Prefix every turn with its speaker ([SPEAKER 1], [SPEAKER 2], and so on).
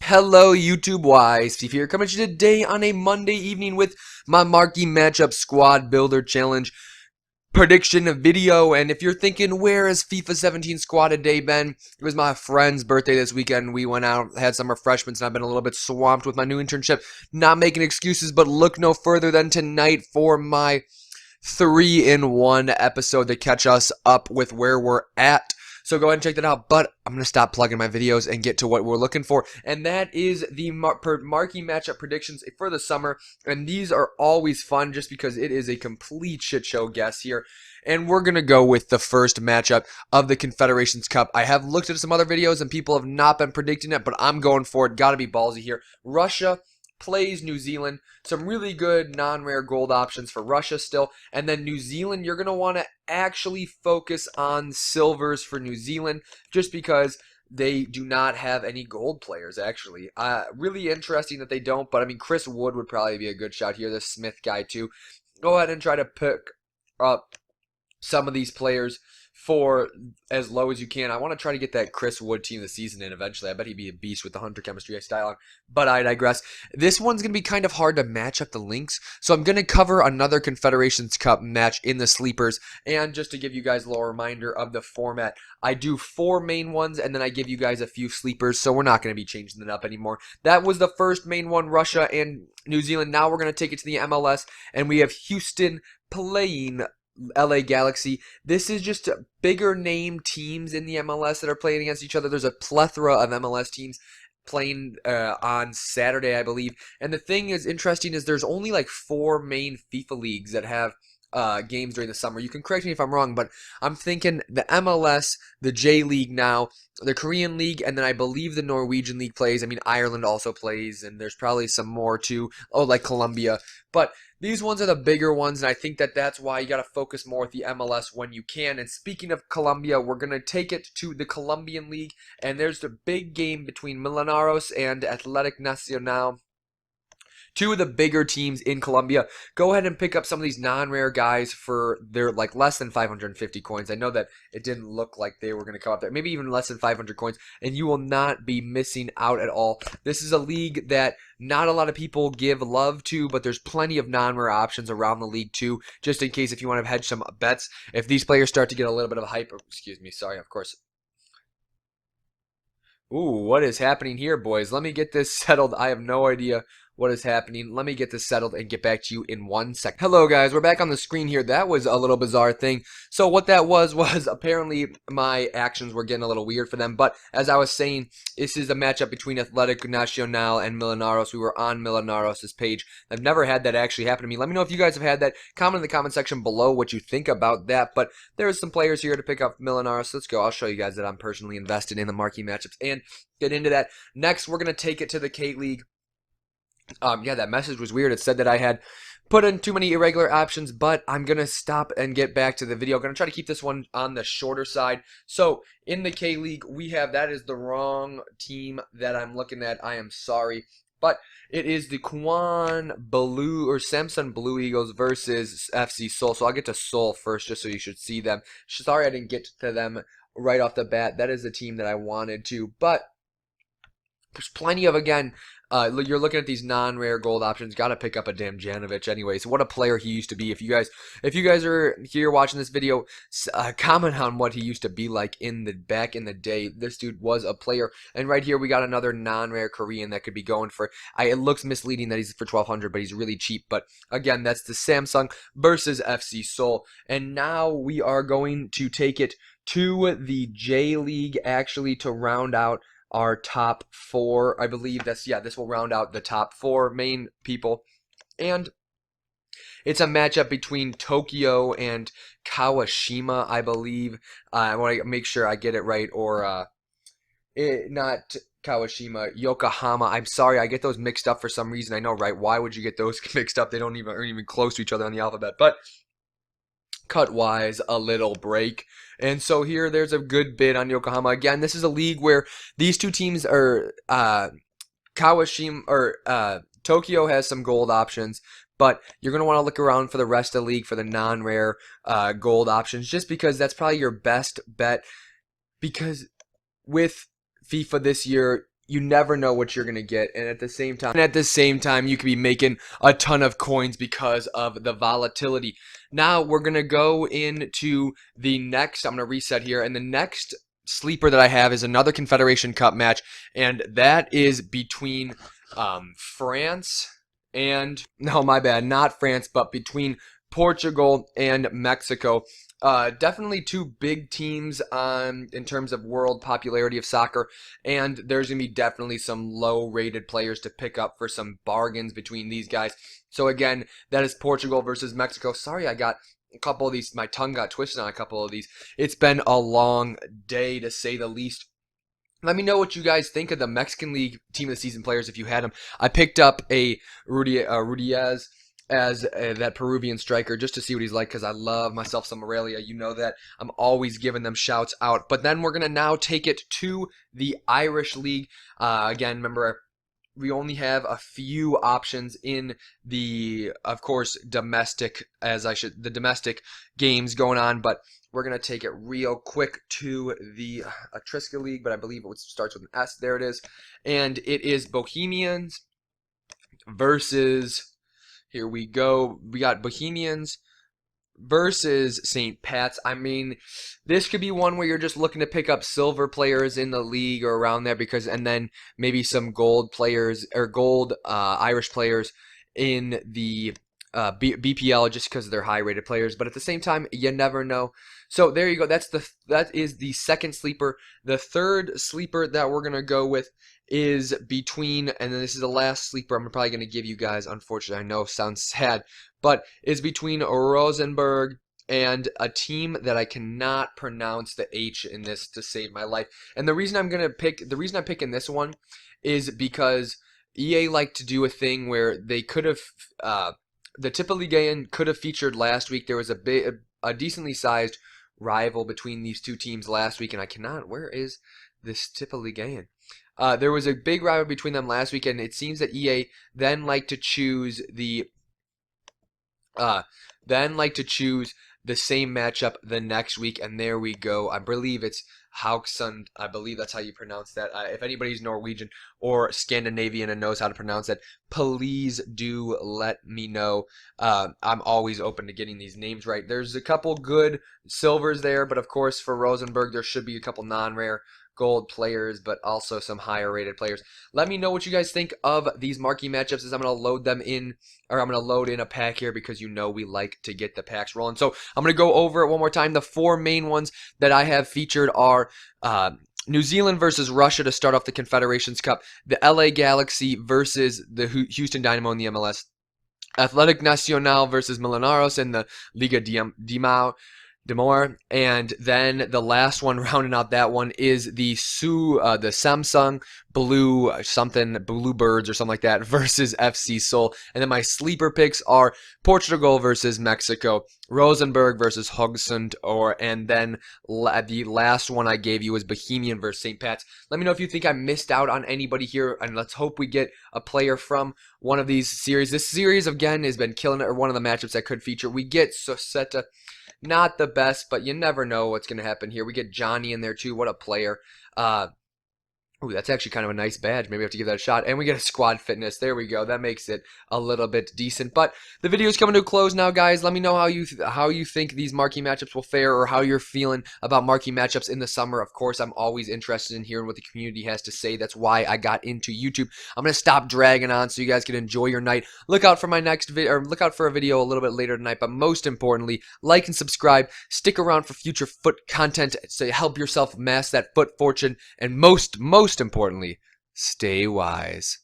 [SPEAKER 1] Hello YouTube wise, Steve here, coming to you today on a Monday evening with my Marquee Matchup Squad Builder Challenge prediction video. And if you're thinking, where has FIFA 17 squad today been? It was my friend's birthday this weekend. We went out, had some refreshments, and I've been a little bit swamped with my new internship. Not making excuses, but look no further than tonight for my 3-in-1 episode to catch us up with where we're at. So go ahead and check that out, but I'm going to stop plugging my videos and get to what we're looking for, and that is the marquee matchup predictions for the summer, and these are always fun just because it is a complete shit show guess here, and we're going to go with the first matchup of the Confederations Cup. I have looked at some other videos, and people have not been predicting it, but I'm going for it. Got to be ballsy here. Russia plays New Zealand. Some really good non-rare gold options for Russia still. And then New Zealand, you're going to want to actually focus on silvers for New Zealand just because they do not have any gold players, actually. Really interesting that they don't, but I mean, Chris Wood would probably be a good shot here. The Smith guy, too. Go ahead and try to pick up some of these players for as low as you can. I want to try to get that Chris Wood team of the season in eventually. I bet he'd be a beast with the Hunter chemistry style on, but I digress. This one's going to be kind of hard to match up the links, so I'm going to cover another Confederations Cup match in the sleepers, and just to give you guys a little reminder of the format, I do 4 main ones, and then I give you guys a few sleepers, so we're not going to be changing it up anymore. That was the first main one, Russia and New Zealand. Now we're going to take it to the MLS, and we have Houston playing LA Galaxy. This is just bigger name teams in the MLS that are playing against each other. There's a plethora of MLS teams playing on Saturday, I believe. And the thing is interesting is there's only like 4 main FIFA leagues that have games during the summer. You can correct me if I'm wrong, but I'm thinking the MLS, the J League now, the Korean League, and then I believe the Norwegian League plays. I mean, Ireland also plays, and there's probably some more too. Oh, like Colombia. But these ones are the bigger ones, and I think that that's why you got to focus more with the MLS when you can. And speaking of Colombia, we're going to take it to the Colombian League, and there's the big game between Millonarios and Athletic Nacional. 2 of the bigger teams in Colombia. Go ahead and pick up some of these non-rare guys for their like less than 550 coins. I know that it didn't look like they were going to come up there. Maybe even less than 500 coins, and you will not be missing out at all. This is a league that not a lot of people give love to, but there's plenty of non-rare options around the league too, just in case if you want to hedge some bets. If these players start to get a little bit of a hype, excuse me, sorry, of course. Ooh, what is happening here, boys? Let me get this settled. I have no idea what is happening. Let me get this settled and get back to you in 1 second. Hello, guys. We're back on the screen here. That was a little bizarre thing. So what that was apparently my actions were getting a little weird for them. But as I was saying, this is a matchup between Athletic Nacional and Millonarios. We were on Millonarios' page. I've never had that actually happen to me. Let me know if you guys have had that. Comment in the comment section below what you think about that. But there's some players here to pick up Millonarios. Let's go. I'll show you guys that I'm personally invested in the marquee matchups and get into that. Next, we're going to take it to the K-League. Yeah, that message was weird. It said that I had put in too many irregular options, but I'm going to stop and get back to the video. I'm going to try to keep this one on the shorter side. So, in the K-League, we have, that is the wrong team that I'm looking at. I am sorry. But it is the Kwan Blue or Samsung Blue Eagles versus FC Seoul. So I'll get to Seoul first just so you should see them. Sorry I didn't get to them right off the bat. That is the team that I wanted to. But there's plenty of, again, you're looking at these non-rare gold options. Got to pick up a Damjanovic anyways. What a player he used to be. If you guys are here watching this video, comment on what he used to be like back in the day. This dude was a player. And right here we got another non-rare Korean that could be going for. It looks misleading that he's for 1,200, but he's really cheap. But again, that's the Samsung versus FC Seoul. And now we are going to take it to the J League actually to round out our top 4. I believe this will round out the top 4 main people. And it's a matchup between Tokyo and Kawashima, I believe. I want to make sure I get it right, or not Kawashima, Yokohama. I'm sorry, I get those mixed up for some reason. I know, right? Why would you get those mixed up? They aren't even close to each other on the alphabet. But cut-wise, a little break. And so here, there's a good bid on Yokohama. Again, this is a league where these two teams are, Kawashima, or Tokyo has some gold options, but you're going to want to look around for the rest of the league for the non-rare gold options, just because that's probably your best bet. Because with FIFA this year, you never know what you're gonna get, and at the same time, you could be making a ton of coins because of the volatility. Now we're gonna go into the next. I'm gonna reset here, and the next sleeper that I have is another Confederation Cup match, and that is between France and no, my bad, not France, but between Portugal and Mexico. Definitely two big teams in terms of world popularity of soccer, and there's going to be definitely some low-rated players to pick up for some bargains between these guys. So again, that is Portugal versus Mexico. Sorry, I got a couple of these, my tongue got twisted on a couple of these. It's been a long day, to say the least. Let me know what you guys think of the Mexican League Team of the Season players if you had them. I picked up a Rudiaz as that Peruvian striker just to see what he's like, because I love myself some Morelia. You know that. I'm always giving them shouts out. But then we're going to now take it to the Irish League. Again, remember, we only have a few options in the, of course, the domestic games going on, but we're going to take it real quick to the Etrusca League, but I believe it starts with an S. There it is. And it is Bohemians versus, here we go, we got Bohemians versus St. Pat's. I mean, this could be one where you're just looking to pick up silver players in the league or around there, and then maybe some gold players or gold Irish players in the BPL just because they're high-rated players. But at the same time, you never know. So there you go. That is the second sleeper. The third sleeper that we're gonna go with is between, and then this is the last sleeper I'm probably gonna give you guys. Unfortunately, I know it sounds sad, but is between Rosenborg and a team that I cannot pronounce the H in this to save my life. And the reason I'm picking this one is because EA liked to do a thing where they could have the Tipaligayan could have featured last week. There was a decently sized rival between these two teams last week, and I cannot. Where is this Tipaligayan? There was a big rival between them last week, and it seems that EA then liked to choose the same matchup the next week, and there we go. I believe it's Hauksund. I believe that's how you pronounce that. If anybody's Norwegian or Scandinavian and knows how to pronounce it, please do let me know. I'm always open to getting these names right. There's a couple good silvers there, but of course for Rosenborg there should be a couple non-rare gold players, but also some higher rated players. Let me know what you guys think of these marquee matchups as I'm going to load them in, or I'm going to load in a pack here because you know we like to get the packs rolling. So I'm going to go over it one more time. The four main ones that I have featured are New Zealand versus Russia to start off the Confederations Cup, the LA Galaxy versus the Houston Dynamo in the MLS, Athletic Nacional versus Millonarios in the Liga Demore, and then the last one rounding out that one is the Samsung Bluebirds or something like that versus FC Seoul. And then my sleeper picks are Portugal versus Mexico, Rosenborg versus Hauksund, and then the last one I gave you was Bohemian versus St. Pat's. Let me know if you think I missed out on anybody here, and let's hope we get a player from one of these series. This series again has been killing it, or one of the matchups that could feature. We get Soseta. Not the best, but you never know what's going to happen here. We get Johnny in there too. What a player. Ooh, that's actually kind of a nice badge. Maybe I have to give that a shot. And we get a squad fitness. There we go. That makes it a little bit decent. But the video is coming to a close now, guys. Let me know how you think these marquee matchups will fare, or how you're feeling about marquee matchups in the summer. Of course, I'm always interested in hearing what the community has to say. That's why I got into YouTube. I'm going to stop dragging on so you guys can enjoy your night. Look out for my next video, or look out for a video a little bit later tonight. But most importantly, like and subscribe. Stick around for future foot content to help yourself amass that foot fortune. And most importantly, stay wise.